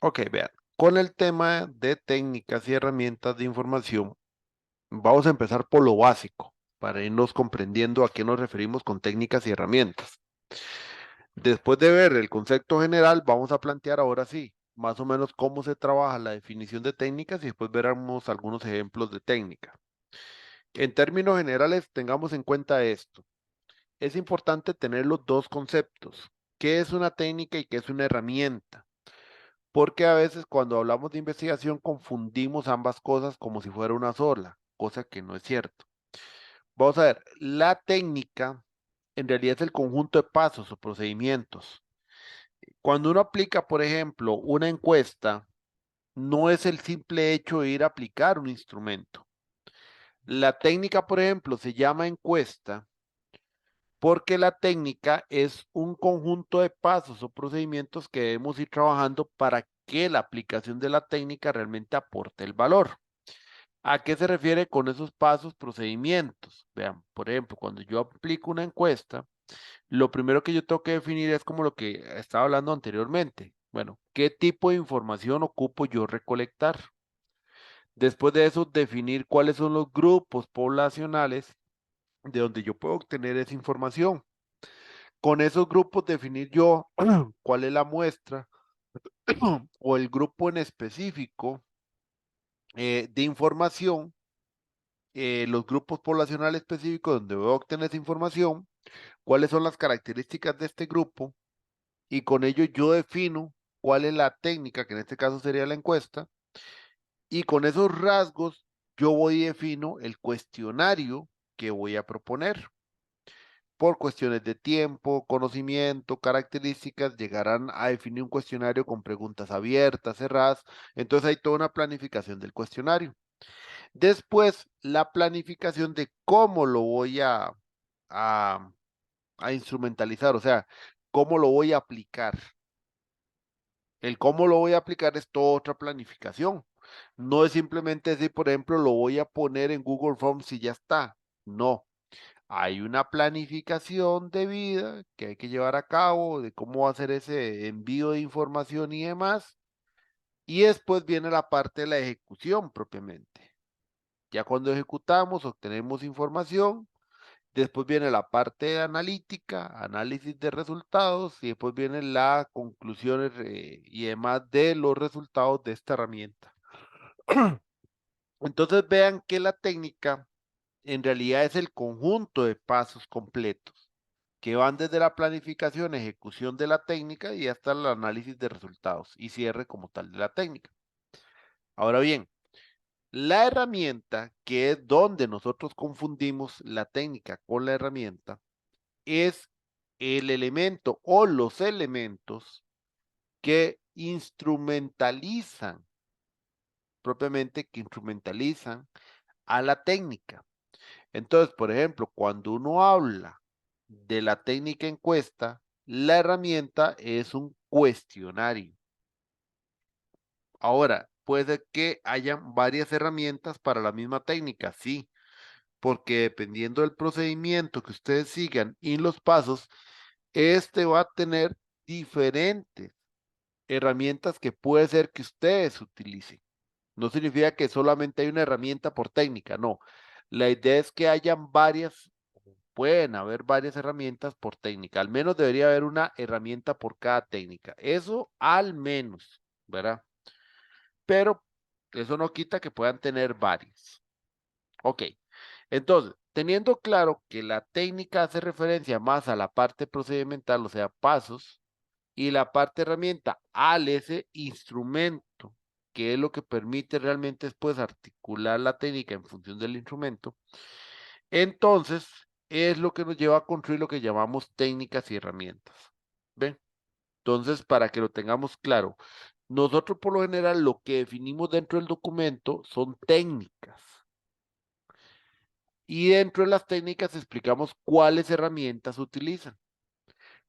Ok, vean, con el tema de técnicas y herramientas de información, vamos a empezar por lo básico, para irnos comprendiendo a qué nos referimos con técnicas y herramientas. Después de ver el concepto general, vamos a plantear ahora sí, más o menos cómo se trabaja la definición de técnicas y después veremos algunos ejemplos de técnica. En términos generales, tengamos en cuenta esto. Es importante tener los dos conceptos. ¿Qué es una técnica y qué es una herramienta? Porque a veces cuando hablamos de investigación confundimos ambas cosas como si fuera una sola, cosa que no es cierto. Vamos a ver, la técnica en realidad es el conjunto de pasos o procedimientos. Cuando uno aplica, por ejemplo, una encuesta, no es el simple hecho de ir a aplicar un instrumento. La técnica, por ejemplo, se llama encuesta porque la técnica es un conjunto de pasos o procedimientos que debemos ir trabajando para que la aplicación de la técnica realmente aporte el valor. ¿A qué se refiere con esos pasos, procedimientos? Vean, por ejemplo, cuando yo aplico una encuesta, lo primero que yo tengo que definir es como lo que estaba hablando anteriormente. Bueno, ¿qué tipo de información ocupo yo recolectar? Después de eso, definir cuáles son los grupos poblacionales de donde yo puedo obtener esa información. Con esos grupos definir yo cuál es la muestra o el grupo en específico de información, los grupos poblacionales específicos donde voy a obtener esa información, cuáles son las características de este grupo y con ello yo defino cuál es la técnica, que en este caso sería la encuesta, y con esos rasgos yo voy y defino el cuestionario que voy a proponer. Por cuestiones de tiempo, conocimiento, características, llegarán a definir un cuestionario con preguntas abiertas, cerradas. Entonces hay toda una planificación del cuestionario. Después, la planificación de cómo lo voy a, a instrumentalizar, o sea, cómo lo voy a aplicar. El cómo lo voy a aplicar es toda otra planificación. No es simplemente decir, por ejemplo, lo voy a poner en Google Forms y ya está. No, hay una planificación debida que hay que llevar a cabo de cómo va a ser ese envío de información y demás. Y después viene la parte de la ejecución propiamente. Ya cuando ejecutamos, obtenemos información. Después viene la parte de analítica, análisis de resultados, y después viene la conclusiones y demás de los resultados de esta herramienta. Entonces vean que la técnica en realidad es el conjunto de pasos completos que van desde la planificación, ejecución de la técnica y hasta el análisis de resultados y cierre como tal de la técnica. Ahora bien, la herramienta, que es donde nosotros confundimos la técnica con la herramienta, es el elemento o los elementos que instrumentalizan, propiamente que instrumentalizan a la técnica. Entonces, por ejemplo, cuando uno habla de la técnica encuesta, la herramienta es un cuestionario. Ahora, puede que hayan varias herramientas para la misma técnica, sí, porque dependiendo del procedimiento que ustedes sigan y los pasos, este va a tener diferentes herramientas que puede ser que ustedes utilicen. No significa que solamente hay una herramienta por técnica, no. La idea es que hayan varias, pueden haber varias herramientas por técnica. Al menos debería haber una herramienta por cada técnica. Eso al menos, ¿verdad? Pero eso no quita que puedan tener varias. Ok. Entonces, teniendo claro que la técnica hace referencia más a la parte procedimental, o sea, pasos, y la parte herramienta al ese instrumento, que es lo que permite realmente después articular la técnica en función del instrumento, entonces es lo que nos lleva a construir lo que llamamos técnicas y herramientas. ¿Ven? Entonces, para que lo tengamos claro, nosotros por lo general lo que definimos dentro del documento son técnicas. Y dentro de las técnicas explicamos cuáles herramientas utilizan.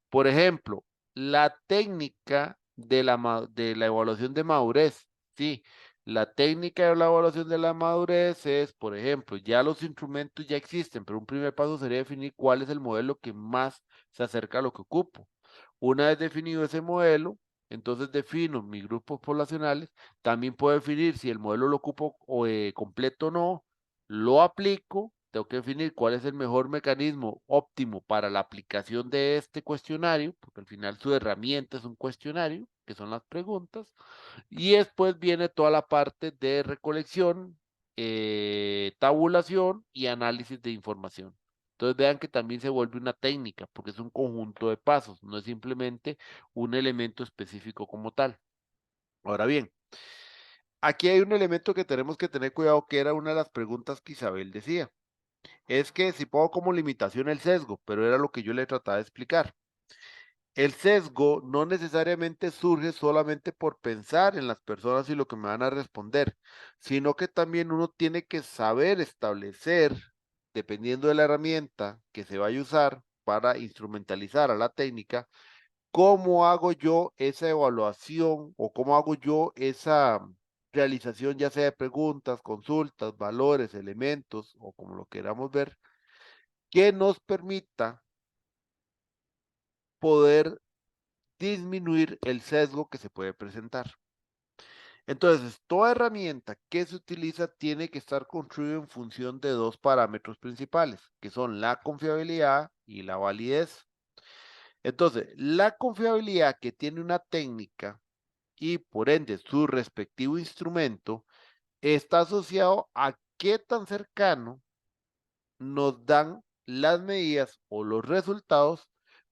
Por ejemplo, la técnica de la evaluación de madurez. Sí, la técnica de la evaluación de la madurez es, por ejemplo, ya los instrumentos ya existen, pero un primer paso sería definir cuál es el modelo que más se acerca a lo que ocupo. Una vez definido ese modelo, Entonces defino mis grupos poblacionales, también puedo definir si el modelo lo ocupo completo o no, lo aplico, tengo que definir cuál es el mejor mecanismo óptimo para la aplicación de este cuestionario, porque al final su herramienta es un cuestionario, que son las preguntas, y después viene toda la parte de recolección, tabulación y análisis de información. Entonces vean que también se vuelve una técnica, porque es un conjunto de pasos, no es simplemente un elemento específico como tal. Ahora bien, aquí hay un elemento que tenemos que tener cuidado, que era una de las preguntas que Isabel decía. Es que si pongo como limitación el sesgo, pero era lo que yo le trataba de explicar. El sesgo no necesariamente surge solamente por pensar en las personas y lo que me van a responder, sino que también uno tiene que saber establecer, dependiendo de la herramienta que se vaya a usar para instrumentalizar a la técnica, cómo hago yo esa evaluación o cómo hago yo esa realización, ya sea de preguntas, consultas, valores, elementos o como lo queramos ver, que nos permita poder disminuir el sesgo que se puede presentar. Entonces, toda herramienta que se utiliza tiene que estar construida en función de dos parámetros principales, que son la confiabilidad y la validez. Entonces, la confiabilidad que tiene una técnica y por ende su respectivo instrumento está asociado a qué tan cercano nos dan las medidas o los resultados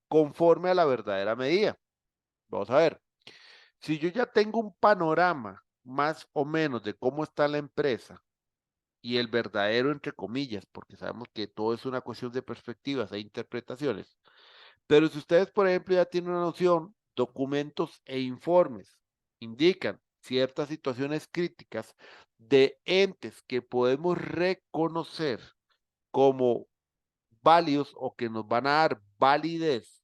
conforme a la verdadera medida. Vamos a ver. Si yo ya tengo un panorama más o menos de cómo está la empresa y el verdadero, entre comillas, porque sabemos que todo es una cuestión de perspectivas e interpretaciones, pero si ustedes, por ejemplo, ya tienen una noción, documentos e informes indican ciertas situaciones críticas de entes que podemos reconocer como válidos o que nos van a dar validez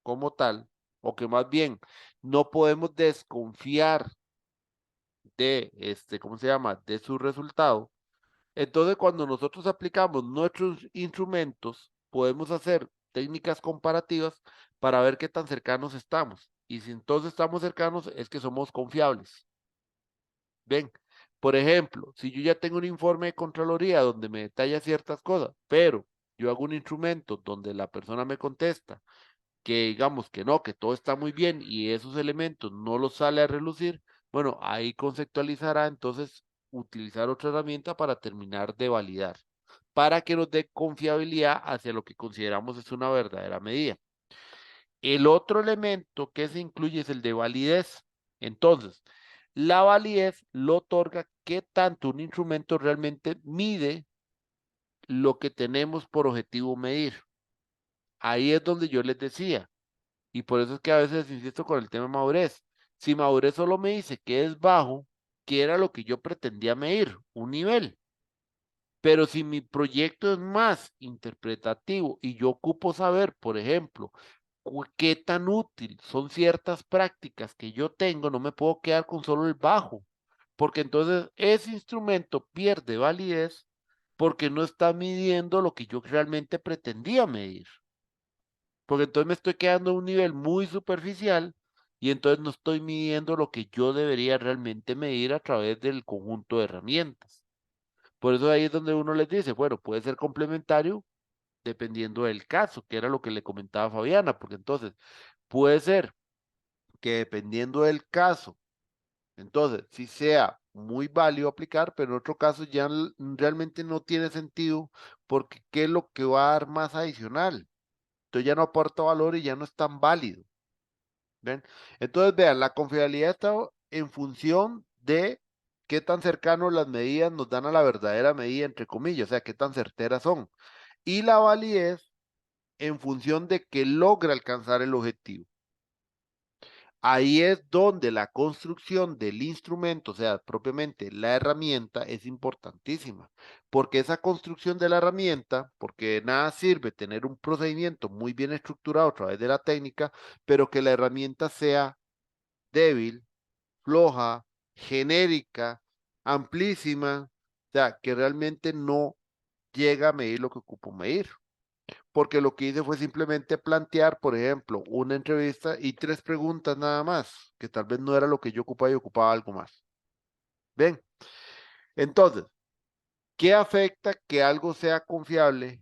como tal, o que más bien no podemos desconfiar de ¿cómo se llama? De su resultado. Entonces, cuando nosotros aplicamos nuestros instrumentos, podemos hacer técnicas comparativas para ver qué tan cercanos estamos. Y si entonces estamos cercanos, es que somos confiables. Ven, por ejemplo, si yo ya tengo un informe de Contraloría donde me detalla ciertas cosas, pero yo hago un instrumento donde la persona me contesta que digamos que no, que todo está muy bien y esos elementos no los sale a relucir, bueno, ahí conceptualizará entonces utilizar otra herramienta para terminar de validar, para que nos dé confiabilidad hacia lo que consideramos es una verdadera medida. El otro elemento que se incluye es el de validez. Entonces, la validez lo otorga qué tanto un instrumento realmente mide lo que tenemos por objetivo medir. Ahí es donde yo les decía, y por eso es que a veces insisto con el tema de madurez. Si madurez solo me dice que es bajo, que era lo que yo pretendía medir, un nivel. Pero si mi proyecto es más interpretativo y yo ocupo saber, por ejemplo, qué tan útil son ciertas prácticas que yo tengo, no me puedo quedar con solo el bajo, porque entonces ese instrumento pierde validez porque no está midiendo lo que yo realmente pretendía medir. Porque entonces me estoy quedando a un nivel muy superficial y entonces no estoy midiendo lo que yo debería realmente medir a través del conjunto de herramientas. Por eso ahí es donde uno les dice, bueno, puede ser complementario dependiendo del caso, que era lo que le comentaba Fabiana, porque entonces puede ser que dependiendo del caso, entonces sí sea muy válido aplicar, pero en otro caso ya realmente no tiene sentido porque ¿qué es lo que va a dar más adicional? Entonces ya no aporta valor y ya no es tan válido. ¿Ven? Entonces, vean, la confiabilidad está en función de qué tan cercanos las medidas nos dan a la verdadera medida, entre comillas, o sea, qué tan certeras son. Y la validez en función de que logra alcanzar el objetivo. Ahí es donde la construcción del instrumento, o sea, propiamente la herramienta, es importantísima, porque esa construcción de la herramienta, porque de nada sirve tener un procedimiento muy bien estructurado a través de la técnica, pero que la herramienta sea débil, floja, genérica, amplísima, o sea, que realmente no llega a medir lo que ocupo medir. porque lo que hice fue simplemente plantear, por ejemplo, una entrevista y 3 preguntas nada más, que tal vez no era lo que yo ocupaba y ocupaba algo más. ¿Ven? Entonces, ¿qué afecta que algo sea confiable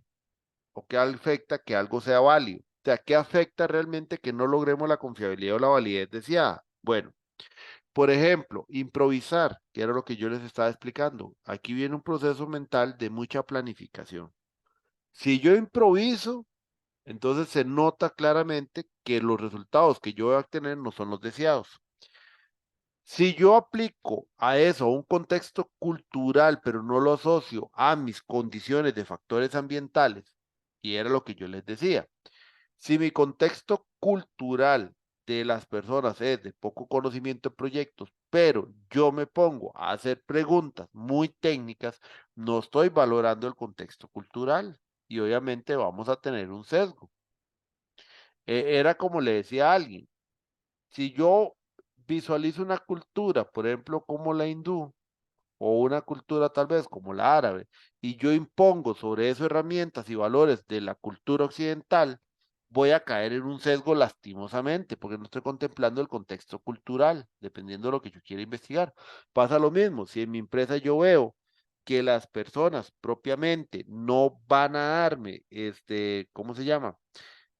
o qué afecta que algo sea válido? O sea, ¿qué afecta realmente que no logremos la confiabilidad o la validez deseada? Bueno, por ejemplo, improvisar, que era lo que yo les estaba explicando. Aquí viene un proceso mental de mucha planificación. Si yo improviso, entonces se nota claramente que los resultados que yo voy a obtener no son los deseados. Si yo aplico a eso, a un contexto cultural, pero no lo asocio a mis condiciones de factores ambientales, y era lo que yo les decía, si mi contexto cultural de las personas es de poco conocimiento de proyectos, pero yo me pongo a hacer preguntas muy técnicas, no estoy valorando el contexto cultural y obviamente vamos a tener un sesgo. Era como le decía a alguien, si yo visualizo una cultura, por ejemplo, como la hindú, o una cultura tal vez como la árabe, y yo impongo sobre eso herramientas y valores de la cultura occidental, voy a caer en un sesgo lastimosamente, porque no estoy contemplando el contexto cultural, dependiendo de lo que yo quiera investigar. Pasa lo mismo, si en mi empresa yo veo que las personas propiamente no van a darme, ¿cómo se llama?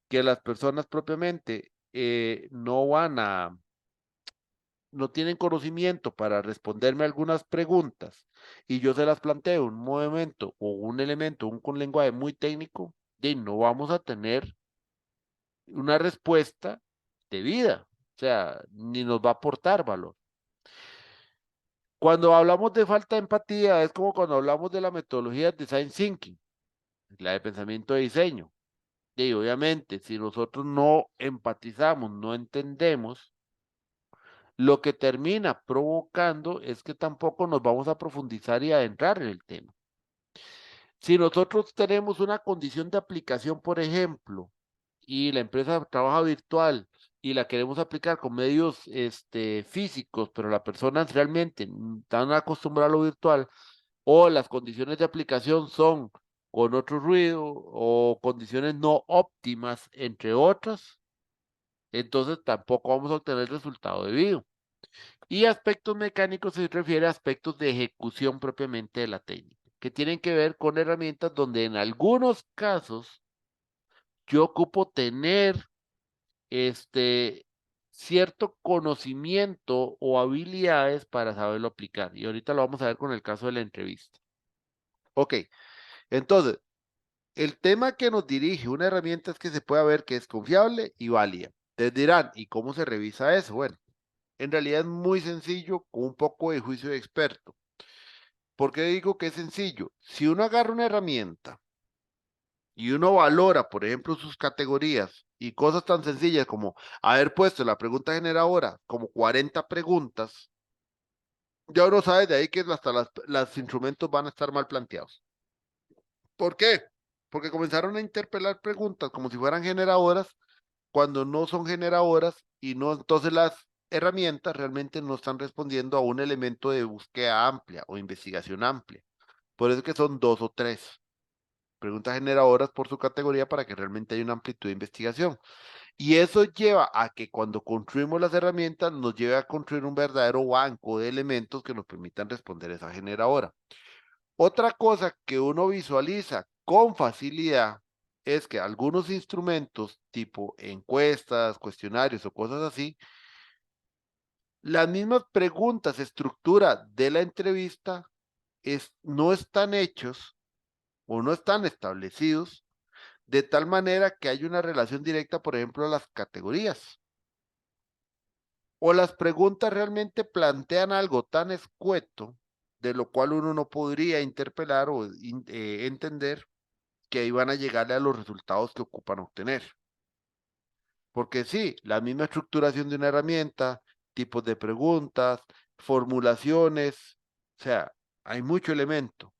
Que las personas propiamente no van a no tienen conocimiento para responderme algunas preguntas y yo se las planteo un movimiento o un elemento, un con lenguaje muy técnico, de no vamos a tener una respuesta debida, o sea, ni nos va a aportar valor. Cuando hablamos de falta de empatía, es como cuando hablamos de la metodología de design thinking, la de pensamiento de diseño. Y obviamente, si nosotros no empatizamos, no entendemos, lo que termina provocando es que tampoco nos vamos a profundizar y adentrar en el tema. Si nosotros tenemos una condición de aplicación, por ejemplo, y la empresa trabaja virtual y la queremos aplicar con medios físicos, pero la persona realmente están acostumbrada a lo virtual, o las condiciones de aplicación son con otro ruido o condiciones no óptimas, entre otras, entonces tampoco vamos a obtener el resultado debido. Y aspectos mecánicos se refiere a aspectos de ejecución propiamente de la técnica, que tienen que ver con herramientas donde en algunos casos yo ocupo tener este cierto conocimiento o habilidades para saberlo aplicar. Y ahorita lo vamos a ver con el caso de la entrevista. Ok, entonces, el tema que nos dirige una herramienta es que se pueda ver que es confiable y válida. Ustedes dirán, ¿y cómo se revisa eso? Bueno, en realidad es muy sencillo con un poco de juicio de experto. ¿Por qué digo que es sencillo? Si uno agarra una herramienta y uno valora, por ejemplo, sus categorías y cosas tan sencillas como haber puesto la pregunta generadora como 40 preguntas, ya uno sabe de ahí que hasta los instrumentos van a estar mal planteados. ¿Por qué? Porque comenzaron a interpelar preguntas como si fueran generadoras cuando no son generadoras y no, entonces las herramientas realmente no están respondiendo a un elemento de búsqueda amplia o investigación amplia. Por eso es que son dos o tres preguntas generadoras por su categoría para que realmente haya una amplitud de investigación. Y eso lleva a que cuando construimos las herramientas nos lleve a construir un verdadero banco de elementos que nos permitan responder esa generadora. Otra cosa que uno visualiza con facilidad es que algunos instrumentos tipo encuestas, cuestionarios o cosas así, las mismas preguntas, estructura de la entrevista no están hechos o no están establecidos de tal manera que hay una relación directa, por ejemplo, a las categorías. O las preguntas realmente plantean algo tan escueto, de lo cual uno no podría interpelar o entender que iban a llegarle a los resultados que ocupan obtener. Porque sí, la misma estructuración de una herramienta, tipos de preguntas, formulaciones, o sea, hay mucho elemento.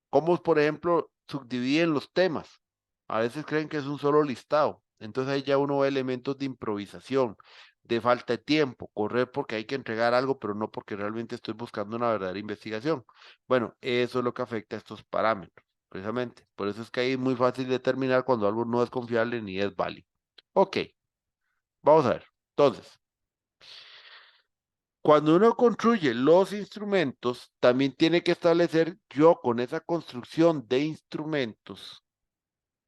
Cómo, por ejemplo, subdividen los temas. A veces creen que es un solo listado. Entonces ahí ya uno ve elementos de improvisación, de falta de tiempo, correr porque hay que entregar algo, pero no porque realmente estoy buscando una verdadera investigación. Bueno, eso es lo que afecta a estos parámetros. precisamente. Por eso es que ahí es muy fácil determinar cuando algo no es confiable ni es válido. Ok, vamos a ver. Entonces, cuando uno construye los instrumentos, también tiene que establecer yo con esa construcción de instrumentos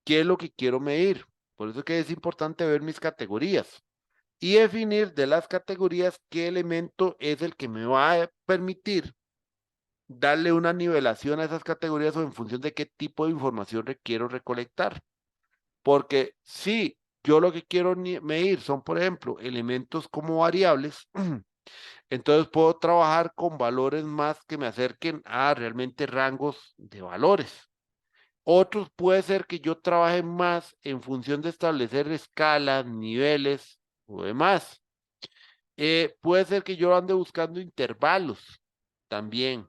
qué es lo que quiero medir. Por eso que es importante ver mis categorías y definir de las categorías qué elemento es el que me va a permitir darle una nivelación a esas categorías o en función de qué tipo de información requiero recolectar. Porque si yo lo que quiero medir son, por ejemplo, elementos como variables, entonces puedo trabajar con valores más que me acerquen a realmente rangos de valores. Otros puede ser que yo trabaje más en función de establecer escalas, niveles o demás. Puede ser que yo ande buscando intervalos también.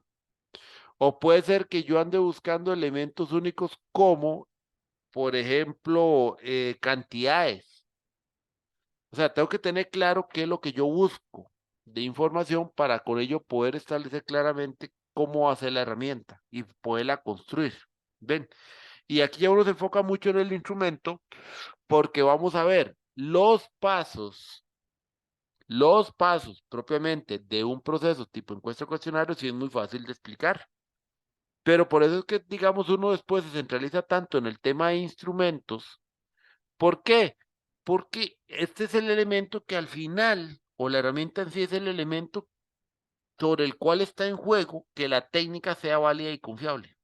O puede ser que yo ande buscando elementos únicos como, por ejemplo, cantidades. O sea, tengo que tener claro qué es lo que yo busco de información para con ello poder establecer claramente cómo hacer la herramienta y poderla construir. ¿Ven? Y aquí ya uno se enfoca mucho en el instrumento porque vamos a ver los pasos propiamente de un proceso tipo encuesta o cuestionario, sí es muy fácil de explicar. Pero por eso es que, digamos, uno después se centraliza tanto en el tema de instrumentos. ¿Por qué? Porque este es el elemento que al final, o la herramienta en sí es el elemento sobre el cual está en juego que la técnica sea válida y confiable.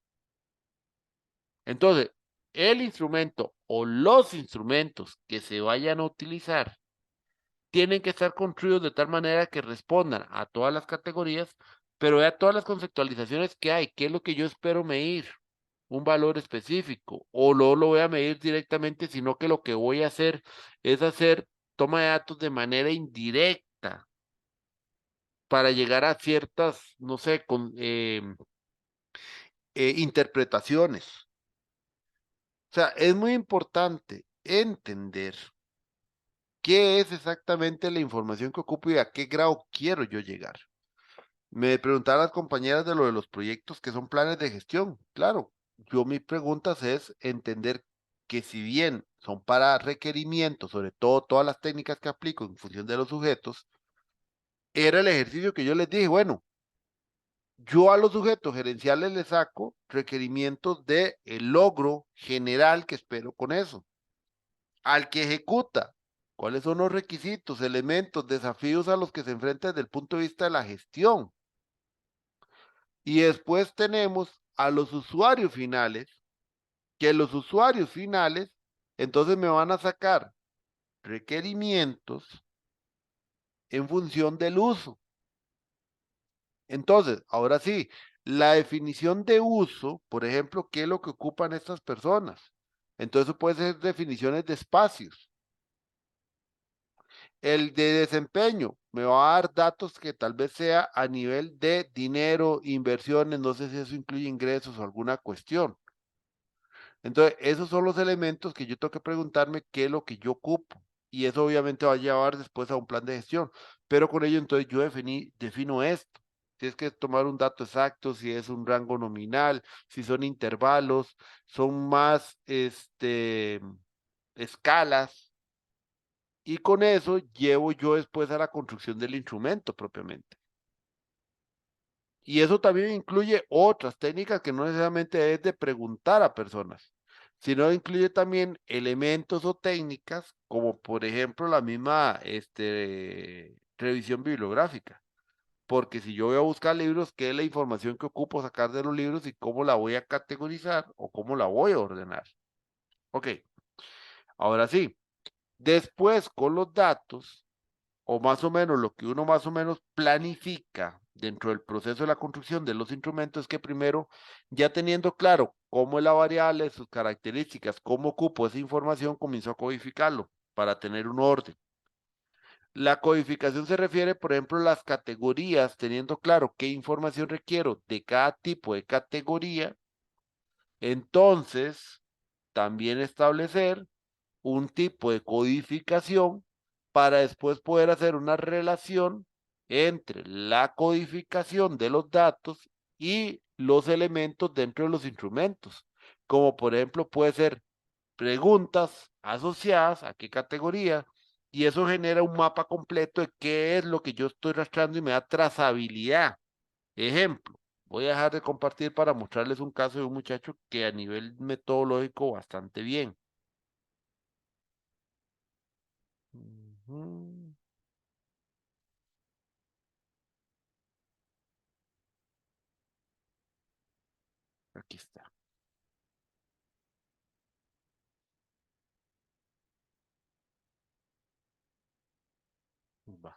Entonces, el instrumento o los instrumentos que se vayan a utilizar tienen que estar construidos de tal manera que respondan a todas las categorías, pero a todas las conceptualizaciones que hay, qué es lo que yo espero medir, un valor específico, o no lo voy a medir directamente, sino que lo que voy a hacer es hacer toma de datos de manera indirecta para llegar a ciertas, no sé, interpretaciones. O sea, es muy importante entender qué es exactamente la información que ocupo y a qué grado quiero yo llegar. Me preguntaron las compañeras de lo de los proyectos que son planes de gestión. Claro, yo mis preguntas es entender que si bien son para requerimientos, sobre todo todas las técnicas que aplico en función de los sujetos, era el ejercicio que yo les dije, bueno, yo a los sujetos gerenciales les saco requerimientos de el logro general que espero con eso. Al que ejecuta, ¿cuáles son los requisitos, elementos, desafíos a los que se enfrenta desde el punto de vista de la gestión? Y después tenemos a los usuarios finales, que los usuarios finales entonces me van a sacar requerimientos en función del uso. Entonces, ahora sí, la definición de uso, por ejemplo, ¿qué es lo que ocupan estas personas? Entonces puede ser definiciones de espacios. El de desempeño me va a dar datos que tal vez sea a nivel de dinero, inversiones, no sé si eso incluye ingresos o alguna cuestión. Entonces, esos son los elementos que yo tengo que preguntarme qué es lo que yo ocupo. Y eso obviamente va a llevar después a un plan de gestión. Pero con ello, entonces yo defino esto. Si es que tomar un dato exacto, si es un rango nominal, si son intervalos, son más escalas. Y con eso llevo yo después a la construcción del instrumento propiamente. Y eso también incluye otras técnicas que no necesariamente es de preguntar a personas, sino incluye también elementos o técnicas como por ejemplo la misma revisión bibliográfica. Porque si yo voy a buscar libros, ¿qué es la información que ocupo sacar de los libros y cómo la voy a categorizar o cómo la voy a ordenar? Ok, ahora sí, después con los datos o más o menos lo que uno más o menos planifica dentro del proceso de la construcción de los instrumentos es que primero, ya teniendo claro cómo es la variable, sus características, cómo ocupo esa información, comienzo a codificarlo para tener un orden. La codificación se refiere, por ejemplo, a las categorías, teniendo claro qué información requiero de cada tipo de categoría. Entonces, también establecer un tipo de codificación para después poder hacer una relación entre la codificación de los datos y los elementos dentro de los instrumentos. como por ejemplo puede ser preguntas asociadas a qué categoría, y eso genera un mapa completo de qué es lo que yo estoy rastreando y me da trazabilidad. Ejemplo, voy a dejar de compartir para mostrarles un caso de un muchacho que a nivel metodológico bastante bien. Ujú. Aquí está. Va.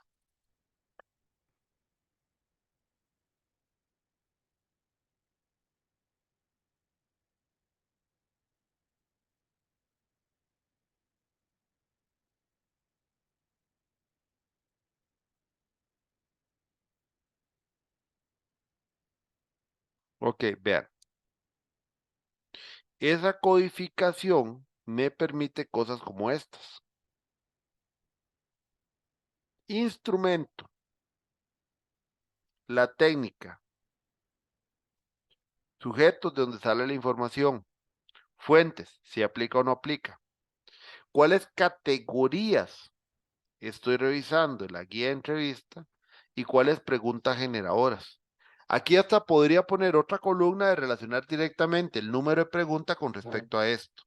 Ok, vean. Esa codificación me permite cosas como estas. Instrumento, la técnica, sujetos de donde sale la información, fuentes, si aplica o no aplica. ¿Cuáles categorías estoy revisando en la guía de entrevista y cuáles preguntas generadoras? Aquí hasta podría poner otra columna de relacionar directamente el número de pregunta con respecto a esto.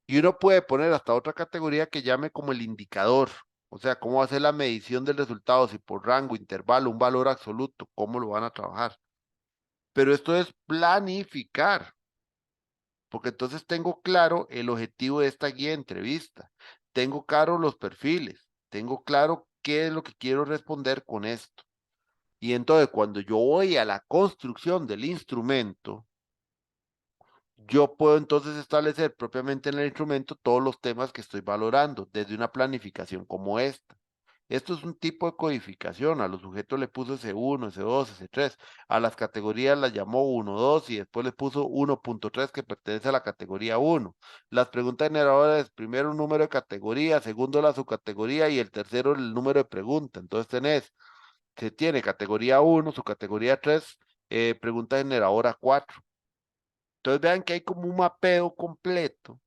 Y uno puede poner hasta otra categoría que llame como el indicador. O sea, cómo hacer la medición del resultado, si por rango, intervalo, un valor absoluto, cómo lo van a trabajar. Pero esto es planificar, porque entonces tengo claro el objetivo de esta guía de entrevista, tengo claro los perfiles, tengo claro qué es lo que quiero responder con esto. Y entonces cuando yo voy a la construcción del instrumento, yo puedo entonces establecer propiamente en el instrumento todos los temas que estoy valorando, desde una planificación como esta. Esto es un tipo de codificación. A los sujetos le puso S1, S2, S3. A las categorías las llamó 1, 2 y después le puso 1.3 que pertenece a la categoría 1. Las preguntas generadoras es primero un número de categoría, segundo la subcategoría y el tercero el número de pregunta. Entonces se tiene categoría 1, subcategoría 3, pregunta generadora 4. Entonces vean que hay como un mapeo completo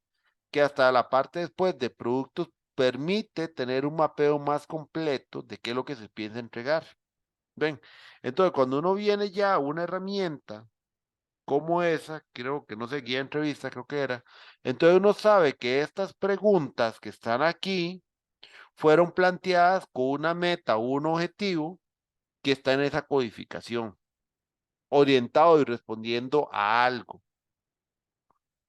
que hasta la parte después de productos permite tener un mapeo más completo de qué es lo que se piensa entregar. Ven, entonces cuando uno viene ya a una herramienta como esa, creo que no sé, guía de entrevista, creo que era, entonces uno sabe que estas preguntas que están aquí fueron planteadas con una meta o un objetivo que está en esa codificación, orientado y respondiendo a algo.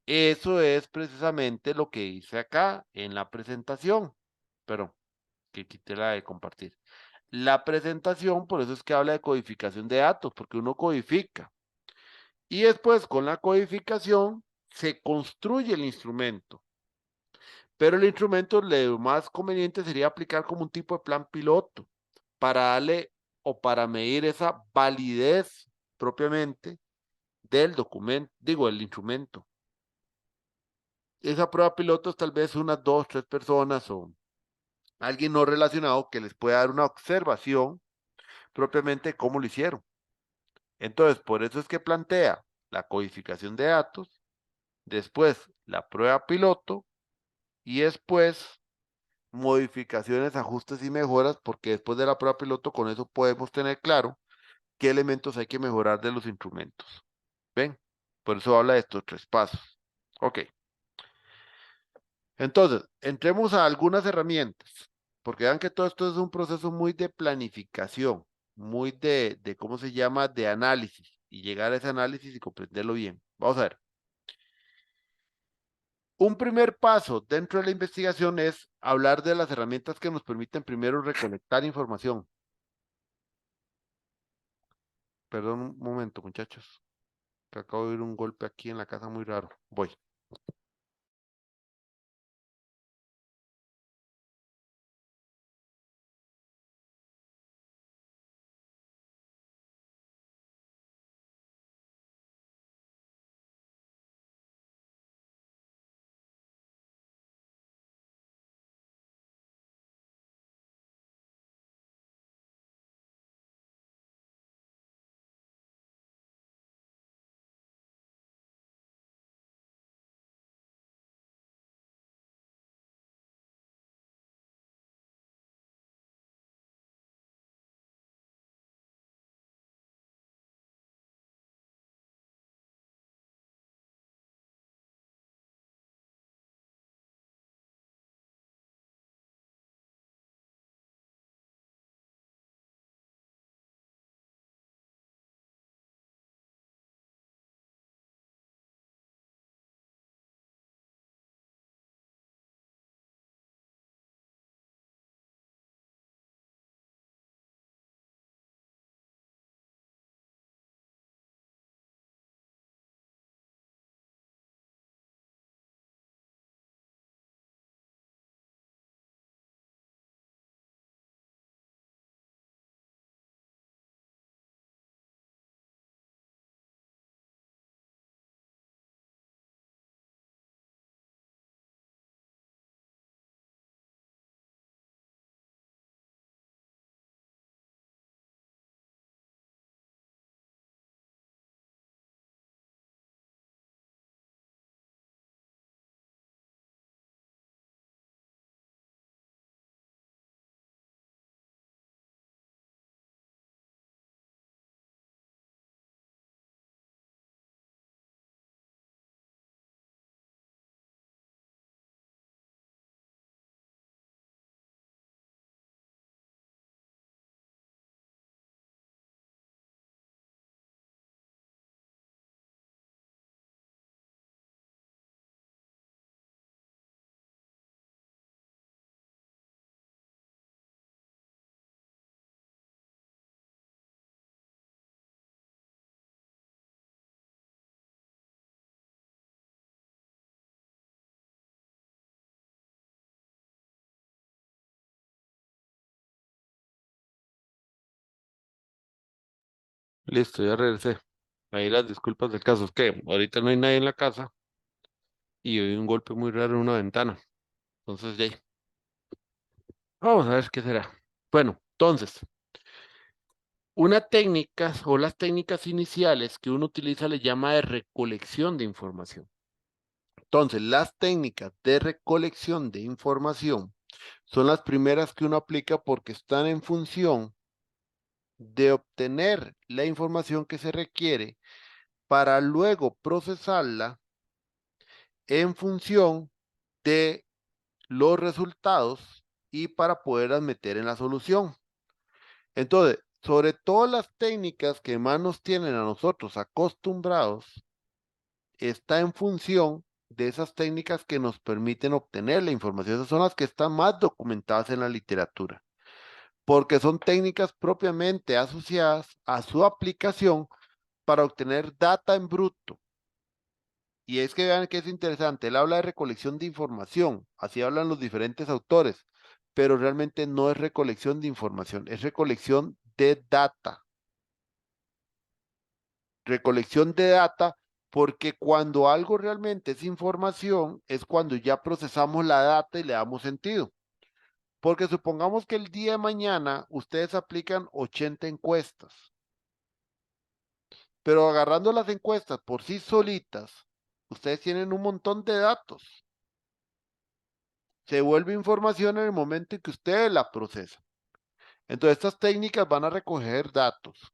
Eso es precisamente lo que hice acá en la presentación, pero que quité la de compartir. La presentación, por eso es que habla de codificación de datos, porque uno codifica. Y después con la codificación se construye el instrumento. Pero el instrumento lo más conveniente sería aplicar como un tipo de plan piloto para darle o para medir esa validez propiamente del documento, digo, el instrumento. Esa prueba piloto es tal vez unas dos, tres personas o alguien no relacionado que les pueda dar una observación propiamente de cómo lo hicieron. Entonces, por eso es que plantea la codificación de datos, después la prueba piloto y después modificaciones, ajustes y mejoras, porque después de la prueba piloto con eso podemos tener claro qué elementos hay que mejorar de los instrumentos. ¿Ven? Por eso habla de estos tres pasos. Ok. Entonces, entremos a algunas herramientas, porque vean que todo esto es un proceso muy de planificación, muy de ¿cómo se llama? De análisis, y llegar a ese análisis y comprenderlo bien. Vamos a ver. Un primer paso dentro de la investigación es hablar de las herramientas que nos permiten primero recolectar información. Perdón un momento, muchachos, que acabo de oír un golpe aquí en la casa muy raro. Voy. Listo, ya regresé. Ahí las disculpas del caso. Es que ahorita no hay nadie en la casa y oí un golpe muy raro en una ventana. Entonces, ya. Vamos a ver qué será. Bueno, entonces, una técnica o las técnicas iniciales que uno utiliza le llama de recolección de información. Entonces, las técnicas de recolección de información son las primeras que uno aplica porque están en función de obtener la información que se requiere para luego procesarla en función de los resultados y para poderlas meter en la solución. Entonces, sobre todas las técnicas que más nos tienen a nosotros acostumbrados, está en función de esas técnicas que nos permiten obtener la información. Esas son las que están más documentadas en la literatura, porque son técnicas propiamente asociadas a su aplicación para obtener data en bruto. Y es que vean que es interesante, él habla de recolección de información, así hablan los diferentes autores, pero realmente no es recolección de información, es recolección de data. Recolección de data, porque cuando algo realmente es información, es cuando ya procesamos la data y le damos sentido. Porque supongamos que el día de mañana ustedes aplican 80 encuestas, pero agarrando las encuestas por sí solitas, ustedes tienen un montón de datos. Se vuelve información en el momento en que ustedes la procesan. Entonces, estas técnicas van a recoger datos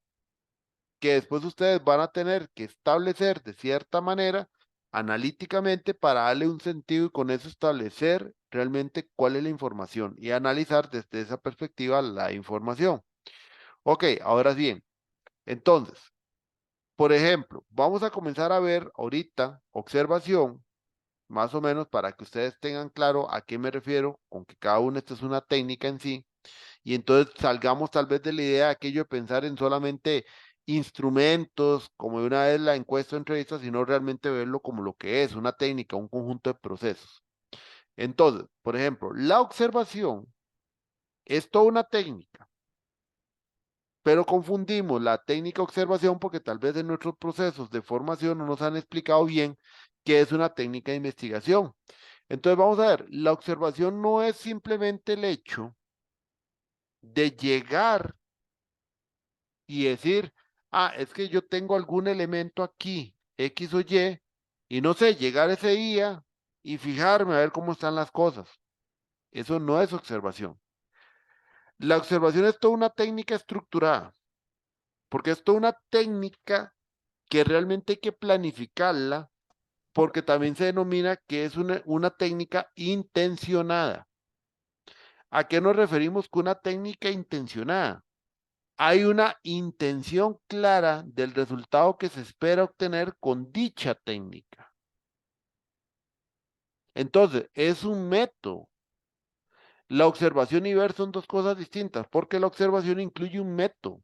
que después ustedes van a tener que establecer de cierta manera analíticamente para darle un sentido y con eso establecer realmente cuál es la información y analizar desde esa perspectiva la información. Ok, ahora bien, entonces, por ejemplo, vamos a comenzar a ver ahorita observación, más o menos para que ustedes tengan claro a qué me refiero, con que cada una esta es una técnica en sí. Y entonces salgamos tal vez de la idea de aquello de pensar en solamente instrumentos, como de una vez la encuesta o entrevista, sino realmente verlo como lo que es, una técnica, un conjunto de procesos. Entonces, por ejemplo, la observación es toda una técnica, pero confundimos la técnica observación porque tal vez en nuestros procesos de formación no nos han explicado bien qué es una técnica de investigación. Entonces, vamos a ver, la observación no es simplemente el hecho de llegar y decir, ah, es que yo tengo algún elemento aquí, X o y no sé, llegar ese día y fijarme a ver cómo están las cosas. Eso no es observación. La observación es toda una técnica estructurada, porque es toda una técnica que realmente hay que planificarla, porque también se denomina que es una técnica intencionada. ¿A qué nos referimos con una técnica intencionada? Hay una intención clara del resultado que se espera obtener con dicha técnica. Entonces, es un método. La observación y ver son dos cosas distintas, porque la observación incluye un método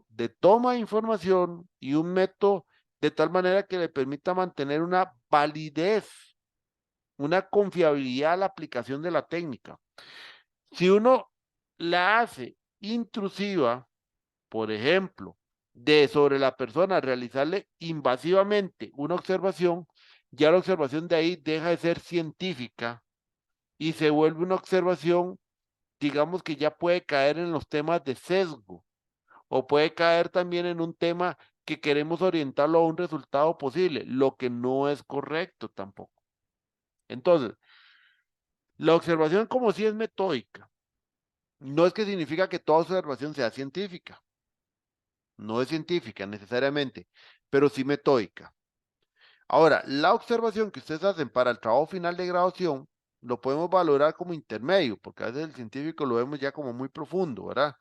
de toma de información y un método de tal manera que le permita mantener una validez, una confiabilidad a la aplicación de la técnica. Si uno la hace intrusiva, por ejemplo, de sobre la persona, realizarle invasivamente una observación, ya la observación de ahí deja de ser científica y se vuelve una observación, digamos que ya puede caer en los temas de sesgo o puede caer también en un tema que queremos orientarlo a un resultado posible, lo que no es correcto tampoco. Entonces, la observación como si es metódica, no es que significa que toda observación sea científica, no es científica necesariamente, pero sí metódica. Ahora, la observación que ustedes hacen para el trabajo final de graduación lo podemos valorar como intermedio, porque a veces el científico lo vemos ya como muy profundo, ¿verdad?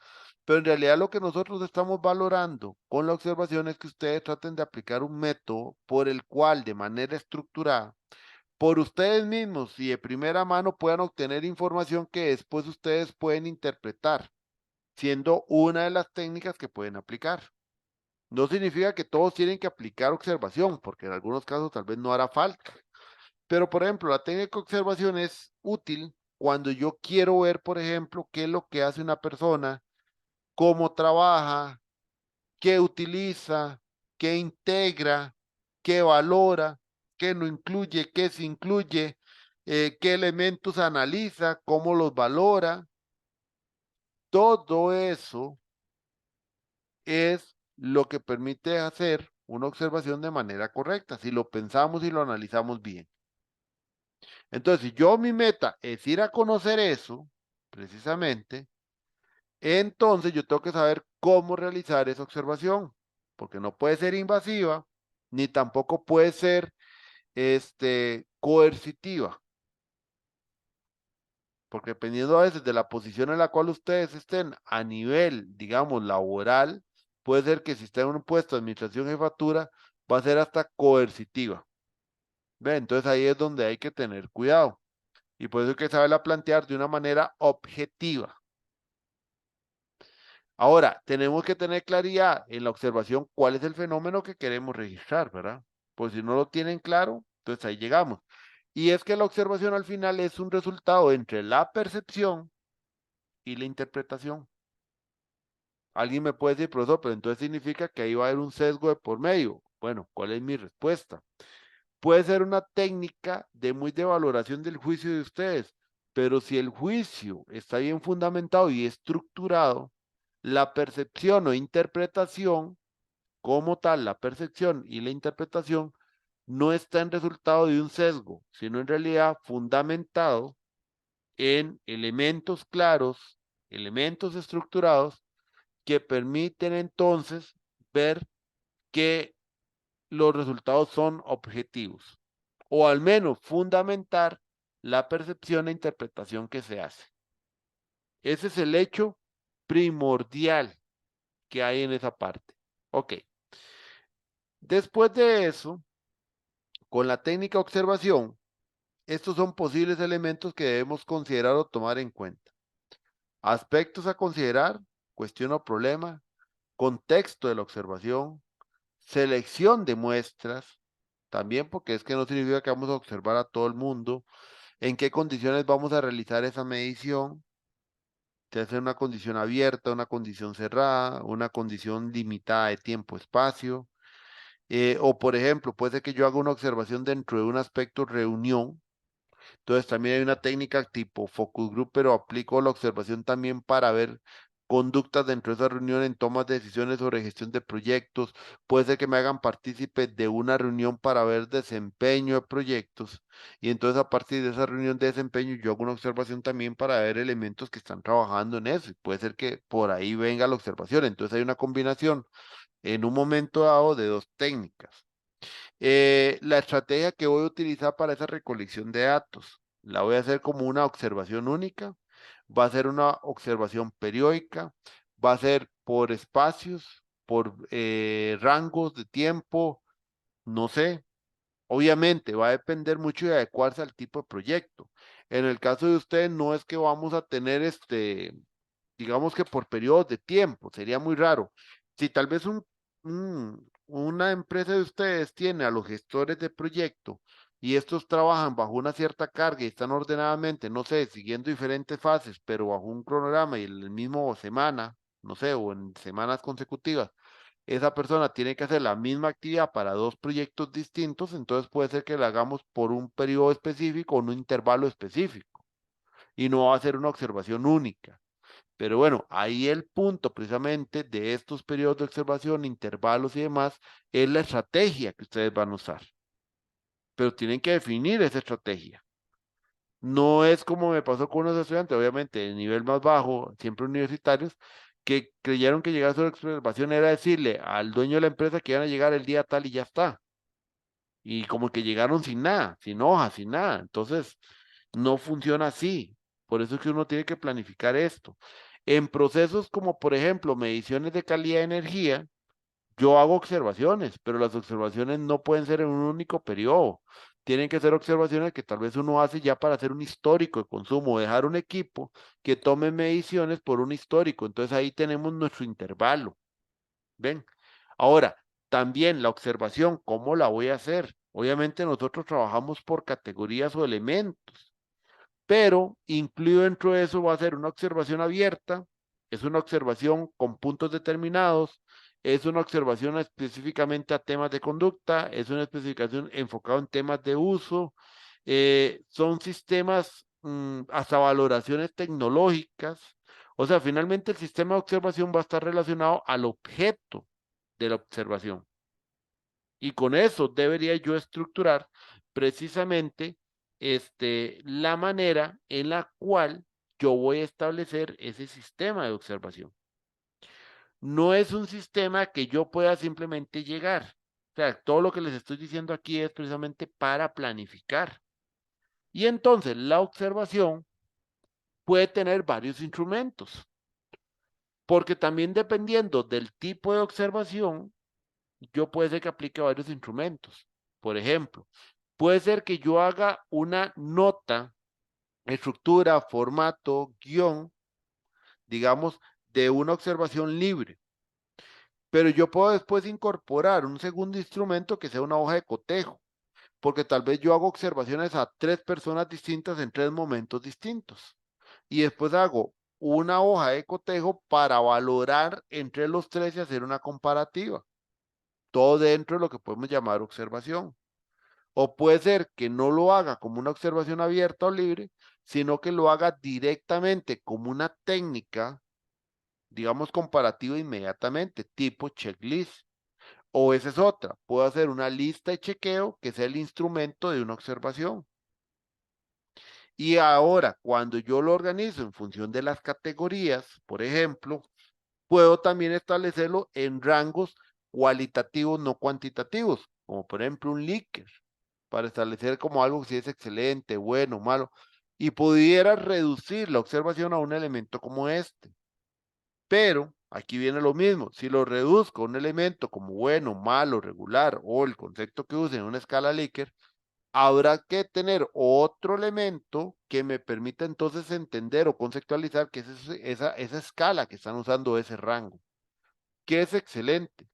Pero en realidad lo que nosotros estamos valorando con la observación es que ustedes traten de aplicar un método por el cual de manera estructurada, por ustedes mismos y de primera mano puedan obtener información que después ustedes pueden interpretar, siendo una de las técnicas que pueden aplicar. No significa que todos tienen que aplicar observación, porque en algunos casos tal vez no hará falta. Pero, por ejemplo, la técnica de observación es útil cuando yo quiero ver, por ejemplo, qué es lo que hace una persona, cómo trabaja, qué utiliza, qué integra, qué valora, qué no incluye, qué se incluye, qué elementos analiza, cómo los valora. Todo eso es lo que permite hacer una observación de manera correcta, si lo pensamos y lo analizamos bien. Entonces, si yo mi meta es ir a conocer eso, precisamente, entonces yo tengo que saber cómo realizar esa observación, porque no puede ser invasiva, ni tampoco puede ser coercitiva, porque dependiendo a veces de la posición en la cual ustedes estén a nivel, digamos, laboral, puede ser que si está en un puesto de administración jefatura, va a ser hasta coercitiva. ¿Ve? Entonces ahí es donde hay que tener cuidado. Y por eso hay que saberla plantear de una manera objetiva. Ahora, tenemos que tener claridad en la observación cuál es el fenómeno que queremos registrar, ¿verdad? Pues si no lo tienen claro, entonces ahí llegamos. Y es que la observación al final es un resultado entre la percepción y la interpretación. Alguien me puede decir, profesor, pero entonces significa que ahí va a haber un sesgo de por medio. Bueno, ¿cuál es mi respuesta? Puede ser una técnica de muy de valoración del juicio de ustedes, pero si el juicio está bien fundamentado y estructurado, la percepción o interpretación, como tal, la percepción y la interpretación, no está en resultado de un sesgo, sino en realidad fundamentado en elementos claros, elementos estructurados que permiten entonces ver que los resultados son objetivos, o al menos fundamentar la percepción e interpretación que se hace. Ese es el hecho primordial que hay en esa parte. Ok. Después de eso, con la técnica observación, estos son posibles elementos que debemos considerar o tomar en cuenta. Aspectos a considerar, cuestión o problema, contexto de la observación, selección de muestras, también porque es que no significa que vamos a observar a todo el mundo, en qué condiciones vamos a realizar esa medición, si es una condición abierta, una condición cerrada, una condición limitada de tiempo-espacio, o por ejemplo, puede ser que yo haga una observación dentro de un aspecto reunión. Entonces también hay una técnica tipo focus group, pero aplico la observación también para ver conductas dentro de esa reunión en tomas de decisiones sobre gestión de proyectos. Puede ser que me hagan partícipe de una reunión para ver desempeño de proyectos. Y entonces a partir de esa reunión de desempeño yo hago una observación también para ver elementos que están trabajando en eso. Y puede ser que por ahí venga la observación. Entonces hay una combinación en un momento dado de dos técnicas. La estrategia que voy a utilizar para esa recolección de datos, la voy a hacer como una observación única, va a ser una observación periódica, va a ser por espacios, por rangos de tiempo, no sé. Obviamente va a depender mucho de adecuarse al tipo de proyecto. En el caso de ustedes, no es que vamos a tener digamos que por periodos de tiempo, sería muy raro. Si tal vez una empresa de ustedes tiene a los gestores de proyecto y estos trabajan bajo una cierta carga y están ordenadamente, no sé, siguiendo diferentes fases, pero bajo un cronograma y en el mismo semana, no sé, o en semanas consecutivas, esa persona tiene que hacer la misma actividad para dos proyectos distintos, entonces puede ser que la hagamos por un periodo específico o en un intervalo específico y no va a ser una observación única. Pero bueno, ahí el punto precisamente de estos periodos de observación, intervalos y demás, es la estrategia que ustedes van a usar. Pero tienen que definir esa estrategia. No es como me pasó con unos estudiantes, obviamente, de nivel más bajo, siempre universitarios, que creyeron que llegar a su observación era decirle al dueño de la empresa que iban a llegar el día tal y ya está. Y como que llegaron sin nada, sin hojas, sin nada. Entonces, no funciona así. Por eso es que uno tiene que planificar esto. En procesos como, por ejemplo, mediciones de calidad de energía, yo hago observaciones, pero las observaciones no pueden ser en un único periodo. Tienen que ser observaciones que tal vez uno hace ya para hacer un histórico de consumo, dejar un equipo que tome mediciones por un histórico. Entonces ahí tenemos nuestro intervalo. ¿Ven? Ahora, también la observación, ¿cómo la voy a hacer? Obviamente nosotros trabajamos por categorías o elementos, pero incluido dentro de eso va a ser una observación abierta, es una observación con puntos determinados, es una observación específicamente a temas de conducta, es una especificación enfocada en temas de uso, son sistemas, hasta valoraciones tecnológicas. O sea, finalmente el sistema de observación va a estar relacionado al objeto de la observación. Y con eso debería yo estructurar precisamente la manera en la cual yo voy a establecer ese sistema de observación. No es un sistema que yo pueda simplemente llegar. O sea, todo lo que les estoy diciendo aquí es precisamente para planificar. Y entonces la observación puede tener varios instrumentos, porque también dependiendo del tipo de observación, yo puede ser que aplique varios instrumentos. Por ejemplo, puede ser que yo haga una nota, estructura, formato, guión, digamos, de una observación libre. Pero yo puedo después incorporar un segundo instrumento que sea una hoja de cotejo, porque tal vez yo hago observaciones a 3 personas distintas en 3 momentos distintos. Y después hago una hoja de cotejo para valorar entre los tres y hacer una comparativa. Todo dentro de lo que podemos llamar observación. O puede ser que no lo haga como una observación abierta o libre, sino que lo haga directamente como una técnica, digamos, comparativa inmediatamente, tipo checklist. O esa es otra, puedo hacer una lista de chequeo que sea el instrumento de una observación. Y ahora, cuando yo lo organizo en función de las categorías, por ejemplo, puedo también establecerlo en rangos cualitativos, no cuantitativos, como por ejemplo un Likert, para establecer como algo si es excelente, bueno, malo, y pudiera reducir la observación a un elemento como este. Pero aquí viene lo mismo, si lo reduzco a un elemento como bueno, malo, regular o el concepto que use en una escala Likert, habrá que tener otro elemento que me permita entonces entender o conceptualizar que es esa escala que están usando, ese rango. ¿Qué es excelente?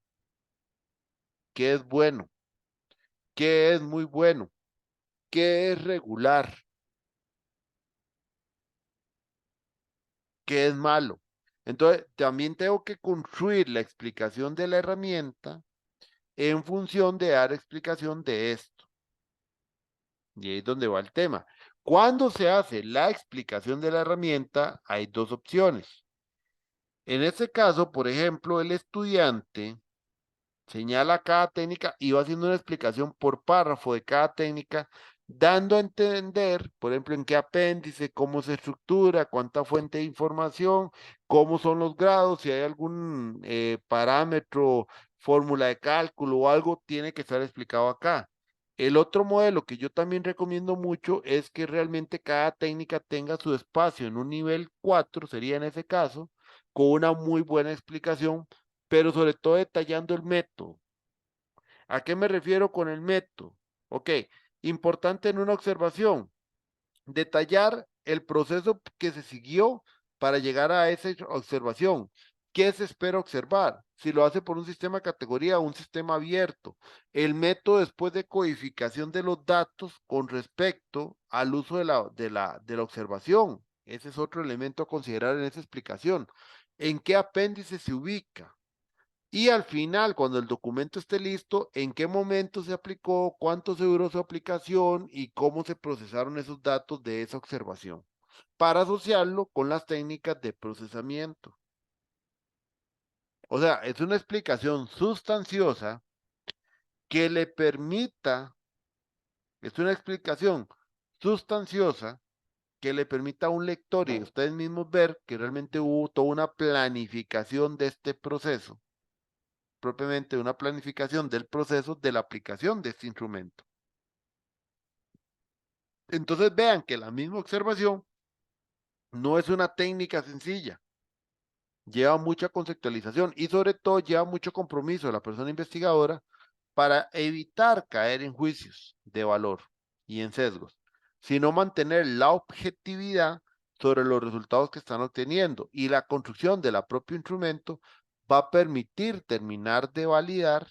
¿Qué es bueno? ¿Qué es muy bueno? ¿Qué es regular? ¿Qué es malo? Entonces, también tengo que construir la explicación de la herramienta en función de dar explicación de esto. Y ahí es donde va el tema. Cuando se hace la explicación de la herramienta, hay dos opciones. En este caso, por ejemplo, el estudiante señala cada técnica y va haciendo una explicación por párrafo de cada técnica, dando a entender, por ejemplo, en qué apéndice, cómo se estructura, cuánta fuente de información, cómo son los grados, si hay algún parámetro, fórmula de cálculo o algo, tiene que estar explicado acá. El otro modelo que yo también recomiendo mucho es que realmente cada técnica tenga su espacio en un nivel 4, sería en ese caso, con una muy buena explicación, pero sobre todo detallando el método. ¿A qué me refiero con el método? Ok, importante en una observación, detallar el proceso que se siguió para llegar a esa observación. ¿Qué se espera observar? Si lo hace por un sistema de categoría o un sistema abierto. El método después de codificación de los datos con respecto al uso de la observación. Ese es otro elemento a considerar en esa explicación. ¿En qué apéndice se ubica? Y al final, cuando el documento esté listo, en qué momento se aplicó, cuánto se duró su aplicación y cómo se procesaron esos datos de esa observación, para asociarlo con las técnicas de procesamiento. O sea, es una explicación sustanciosa que le permita, es una explicación sustanciosa que le permita a un lector y a ustedes mismos ver que realmente hubo toda una planificación de este proceso, propiamente una planificación del proceso de la aplicación de este instrumento. Entonces vean que la misma observación no es una técnica sencilla, lleva mucha conceptualización y sobre todo lleva mucho compromiso de la persona investigadora para evitar caer en juicios de valor y en sesgos, sino mantener la objetividad sobre los resultados que están obteniendo, y la construcción del propio instrumento va a permitir terminar de validar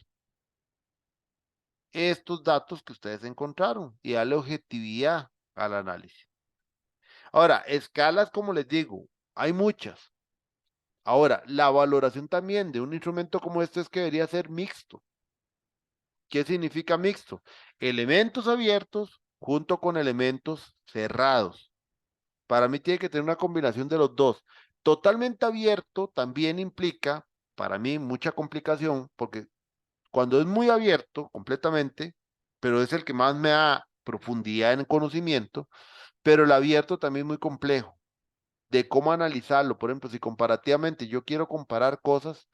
estos datos que ustedes encontraron y darle objetividad al análisis. Ahora, escalas, como les digo, hay muchas. Ahora, la valoración también de un instrumento como este es que debería ser mixto. ¿Qué significa mixto? Elementos abiertos junto con elementos cerrados. Para mí tiene que tener una combinación de los dos. Totalmente abierto también implica, para mí, mucha complicación, porque cuando es muy abierto completamente, pero es el que más me da profundidad en el conocimiento, pero el abierto también es muy complejo de cómo analizarlo. Por ejemplo, si comparativamente yo quiero comparar cosas,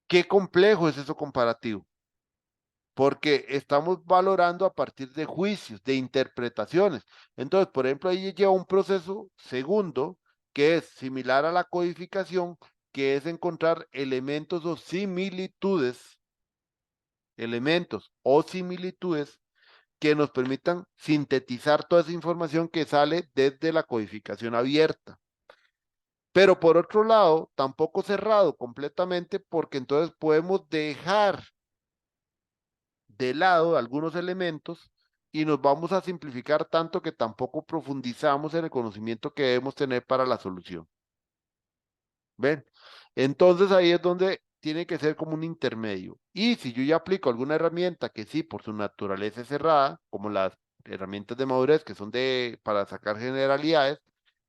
¿qué complejo es eso comparativo? Porque estamos valorando a partir de juicios, de interpretaciones. Entonces, por ejemplo, ahí lleva un proceso segundo que es similar a la codificación, que es encontrar elementos o similitudes que nos permitan sintetizar toda esa información que sale desde la codificación abierta. Pero por otro lado, tampoco cerrado completamente, porque entonces podemos dejar de lado algunos elementos y nos vamos a simplificar tanto que tampoco profundizamos en el conocimiento que debemos tener para la solución. ¿Ven? Entonces ahí es donde tiene que ser como un intermedio. Y si yo ya aplico alguna herramienta que sí, por su naturaleza es cerrada, como las herramientas de madurez que son para sacar generalidades,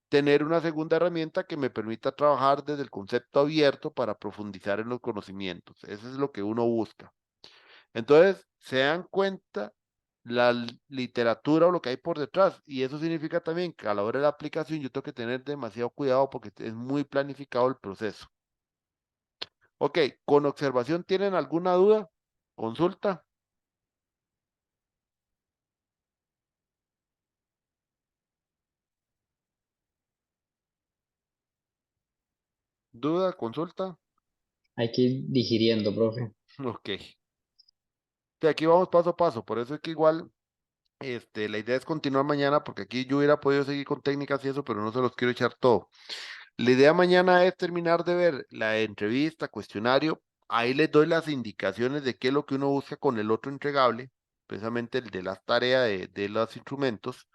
tener una segunda herramienta que me permita trabajar desde el concepto abierto para profundizar en los conocimientos. Eso es lo que uno busca. Entonces, se dan cuenta literatura o lo que hay por detrás. Y eso significa también que a la hora de la aplicación yo tengo que tener demasiado cuidado porque es muy planificado el proceso. Ok, con observación, ¿tienen alguna duda? Consulta, duda, consulta. Hay que ir digiriendo, profe. Ok. Sí, aquí vamos paso a paso, por eso es que igual la idea es continuar mañana porque aquí yo hubiera podido seguir con técnicas y eso, pero no se los quiero echar todo. La idea mañana es terminar de ver la entrevista, cuestionario. Ahí les doy las indicaciones de qué es lo que uno busca con el otro entregable, precisamente el de las tareas de los instrumentos.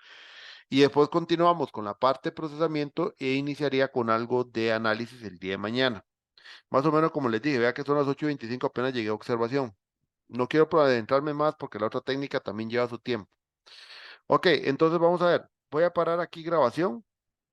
Y después continuamos con la parte de procesamiento e iniciaría con algo de análisis el día de mañana. Más o menos como les dije, vea que son las 8:25, apenas llegué a observación. No quiero adentrarme más porque la otra técnica también lleva su tiempo. Ok, entonces vamos a ver. Voy a parar aquí grabación